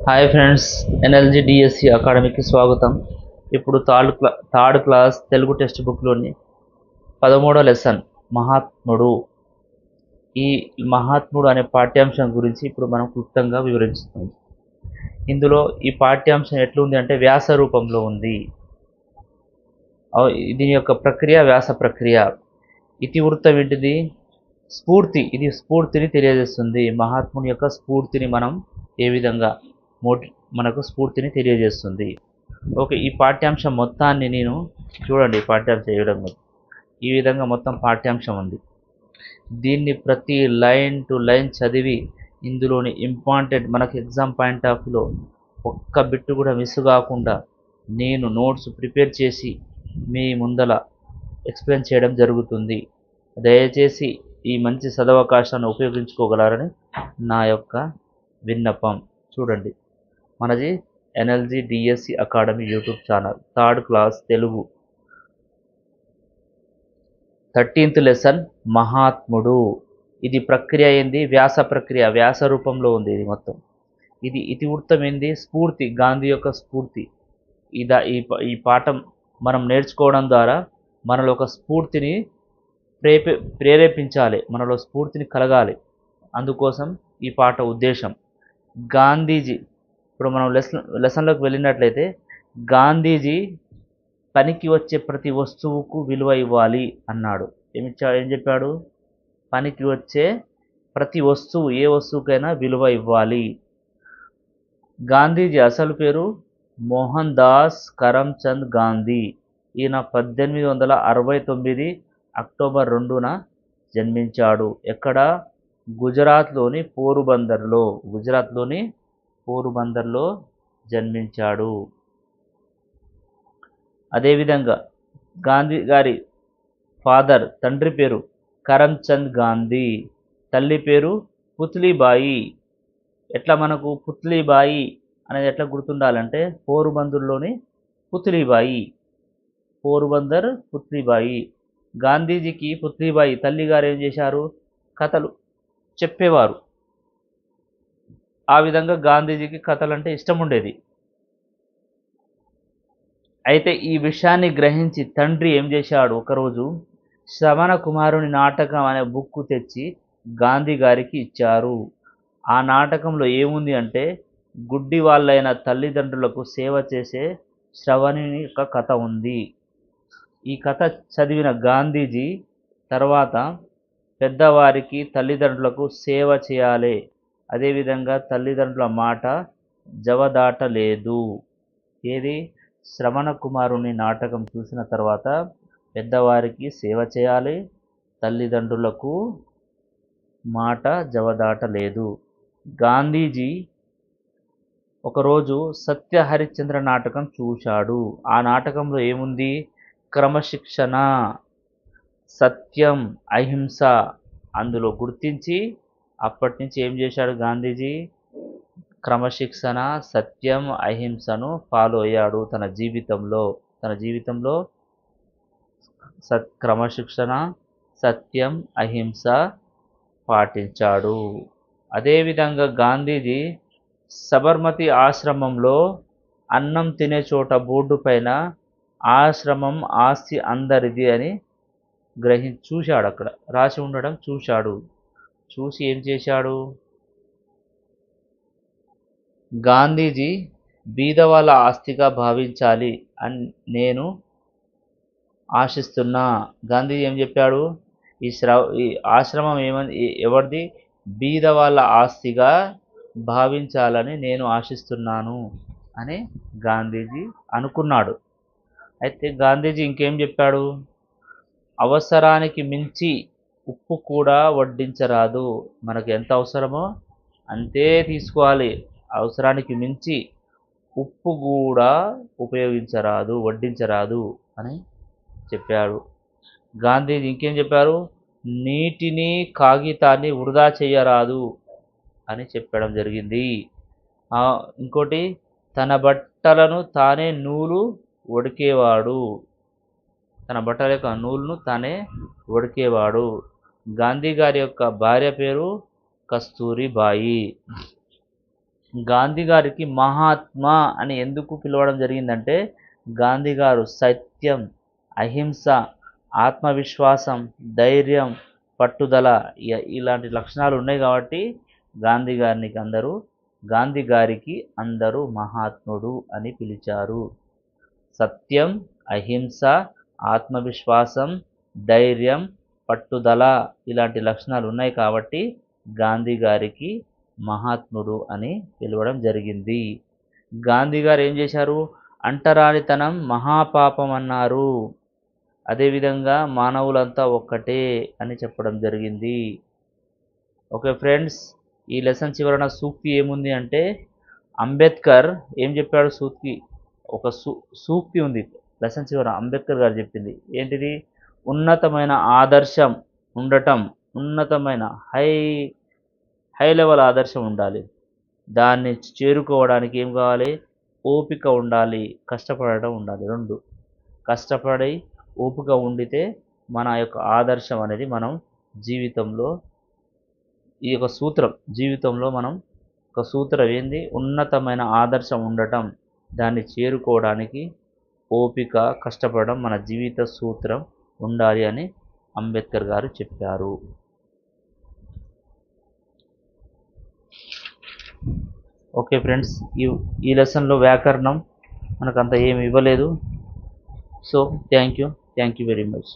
Hi friends, ఎన్ఎల్జీ DSC అకాడమీకి స్వాగతం. ఇప్పుడు థర్డ్ క్లాస్ తెలుగు టెక్స్ట్ బుక్లోని 13వ లెసన్ మహాత్ముడు. ఈ మహాత్ముడు అనే పాఠ్యాంశం గురించి ఇప్పుడు మనం క్లుప్తంగా వివరించుతాం. ఇందులో ఈ పాఠ్యాంశం ఎట్లుంది అంటే వ్యాస రూపంలో ఉంది. దీని యొక్క ప్రక్రియ వ్యాస ప్రక్రియ. ఇతివృత్తం ఏంటిది? స్ఫూర్తి. ఇది స్ఫూర్తిని తెలియజేస్తుంది. మహాత్ముని యొక్క స్ఫూర్తిని మనం ఏ విధంగా మనకు స్ఫూర్తిని తెలియజేస్తుంది. ఓకే, ఈ పాఠ్యాంశం మొత్తాన్ని నేను చూడండి. పాఠ్యాంశం చేయడం ఈ విధంగా మొత్తం పాఠ్యాంశం ఉంది. దీన్ని ప్రతి లైన్ టు లైన్ చదివి ఇందులోని ఇంపార్టెంట్ మనకు ఎగ్జామ్ పాయింట్ ఆఫ్ వ్యూలో ఒక్క బిట్టు కూడా మిస్ కాకుండా నేను నోట్స్ ప్రిపేర్ చేసి మీ ముందల ఎక్స్ప్లెయిన్ చేయడం జరుగుతుంది. దయచేసి ఈ మంచి సదవకాశాన్ని ఉపయోగించుకోగలరని నా యొక్క విన్నపం. చూడండి, మనది NLG DSC academy YouTube channel, third class Telugu 13th lesson మహాత్ముడు. ఇది ప్రక్రియ ఏంది? వ్యాస ప్రక్రియ. వ్యాస రూపంలో ఉంది ఇది మొత్తం. ఇది ఇతివృత్తం ఏంది? స్ఫూర్తి, గాంధీ యొక్క స్ఫూర్తి. ఈ పాఠం మనం నేర్చుకోవడం ద్వారా మనలో ఒక స్ఫూర్తిని ప్రేరేపించాలి, మనలో స్ఫూర్తిని కలగాలి. అందుకోసం ఈ పాఠ ఉద్దేశం. గాంధీజీ, ఇప్పుడు మనం లెసన్లోకి వెళ్ళినట్లయితే, గాంధీజీ పనికి వచ్చే ప్రతి వస్తువుకు విలువ ఇవ్వాలి అన్నాడు. ఏం చెప్పాడు? పనికి వచ్చే ప్రతి వస్తువు, ఏ వస్తువుకైనా విలువ ఇవ్వాలి. గాంధీజీ అసలు పేరు మోహన్ దాస్ కరమ్చంద్ గాంధీ. ఈయన 1869 అక్టోబర్ 2న జన్మించాడు. ఎక్కడ? గుజరాత్లోని పోరుబందర్లో జన్మించాడు. అదేవిధంగా గాంధీ గారి తండ్రి పేరు కరమ్చంద్ గాంధీ, తల్లి పేరు పుత్లీబాయి. ఎట్లా మనకు పుత్లీబాయి అనేది ఎట్లా గుర్తుండాలంటే, పోరుబందర్లోని పోరుబందర్ పుత్లీబాయి. గాంధీజీకి పుత్లీబాయి తల్లిగారు ఏం చేశారు? కథలు చెప్పేవారు. ఆ విధంగా గాంధీజీకి కథలు అంటే ఇష్టం ఉండేది. అయితే ఈ విషయాన్ని గ్రహించి తండ్రి ఏం చేశాడు? ఒకరోజు శ్రవణ కుమారుని నాటకం అనే బుక్ తెచ్చి గాంధీ గారికి ఇచ్చారు. ఆ నాటకంలో ఏముంది అంటే, గుడ్డి వాళ్ళైన తల్లిదండ్రులకు సేవ చేసే శ్రవణుని యొక్క కథ ఉంది. ఈ కథ చదివిన గాంధీజీ తర్వాత పెద్దవారికి, తల్లిదండ్రులకు సేవ చేయాలి, అదేవిధంగా తల్లిదండ్రుల మాట జవదాటలేదు. ఏది? శ్రవణ కుమారుని నాటకం చూసిన తర్వాత పెద్దవారికి సేవ చేయాలి, తల్లిదండ్రులకు మాట జవదాటలేదు. గాంధీజీ ఒకరోజు సత్య హరిశ్చంద్ర నాటకం చూశాడు. ఆ నాటకంలో ఏముంది? క్రమశిక్షణ, సత్యం, అహింస అందులో గుర్తించి అప్పటి నుంచి ఏం చేశాడు గాంధీజీ? క్రమశిక్షణ, సత్యం, అహింసను ఫాలో అయ్యాడు తన జీవితంలో క్రమశిక్షణ, సత్యం, అహింస పాటించాడు. అదేవిధంగా గాంధీజీ సబర్మతి ఆశ్రమంలో అన్నం తినే చోట బోర్డు పైన ఆశ్రమం ఆస్తి అందరిది అని చూశాడు. అక్కడ రాసి ఉండడం చూశాడు. చూసి ఏం చేశాడు? గాంధీజీ బీదవాళ్ళ ఆస్తిగా భావించాలి అని నేను ఆశిస్తున్నా. గాంధీజీ ఏం చెప్పాడు? ఈ ఆశ్రమం ఎవరిది? బీదవాళ్ళ ఆస్తిగా భావించాలని నేను ఆశిస్తున్నాను అని గాంధీజీ అనుకున్నాడు. అయితే గాంధీజీ ఇంకేం చెప్పాడు? అవసరానికి మించి ఉప్పు కూడా వడ్డించరాదు. మనకు ఎంత అవసరమో అంతే తీసుకోవాలి. అవసరానికి మించి ఉప్పు కూడా వడ్డించరాదు అని చెప్పాడు. గాంధీజీ ఇంకేం చెప్పారు? నీటిని, కాగితాన్ని వృధా చేయరాదు అని చెప్పడం జరిగింది. ఇంకోటి, తన బట్టలను తానే నూలు వడికేవాడు. గాంధీ గారి యొక్క భార్య పేరు కస్తూరిబాయి. గాంధీ గారికి మహాత్మా అని ఎందుకు పిలవడం జరిగిందంటే గాంధీ గారు సత్యం, అహింస, ఆత్మవిశ్వాసం, ధైర్యం, పట్టుదల ఇలాంటి లక్షణాలు ఉన్నాయి కాబట్టి గాంధీ గారికి అందరూ మహాత్ముడు అని పిలిచారు. సత్యం, అహింస, ఆత్మవిశ్వాసం, ధైర్యం, పట్టుదల ఇలాంటి లక్షణాలు ఉన్నాయి కాబట్టి గాంధీ గారికి మహాత్ముడు అని పిలవడం జరిగింది. గాంధీ గారు ఏం చేశారు? అంటరానితనం మహాపాపం అన్నారు. అదేవిధంగా మానవులంతా ఒక్కటే అని చెప్పడం జరిగింది. ఓకే ఫ్రెండ్స్, ఈ లెసన్ చివరన సూక్తి ఏముంది అంటే అంబేద్కర్ ఏం చెప్పాడు? ఒక సూక్తి ఉంది లెసన్ చివర. అంబేద్కర్ గారు చెప్పింది ఏంటిది? ఉన్నతమైన ఆదర్శం ఉండటం, ఉన్నతమైన హై లెవెల్ ఆదర్శం ఉండాలి. దాన్ని చేరుకోవడానికి ఏం కావాలి? ఓపిక ఉండాలి, కష్టపడటం ఉండాలి. రెండు కష్టపడి ఓపిక ఉండితే మన యొక్క ఆదర్శం అనేది మనం జీవితంలో ఈ యొక్క సూత్రం జీవితంలో మనం ఒక సూత్రం ఏంది? ఉన్నతమైన ఆదర్శం ఉండటం, దాన్ని చేరుకోవడానికి ఓపిక, కష్టపడడం మన జీవిత సూత్రం ఉండాలి అని అంబేద్కర్ గారు చెప్పారు. ఓకే ఫ్రెండ్స్, ఈ లెసన్లో వ్యాకరణం మనకంత ఏమి ఇవ్వలేదు. So thank you very much.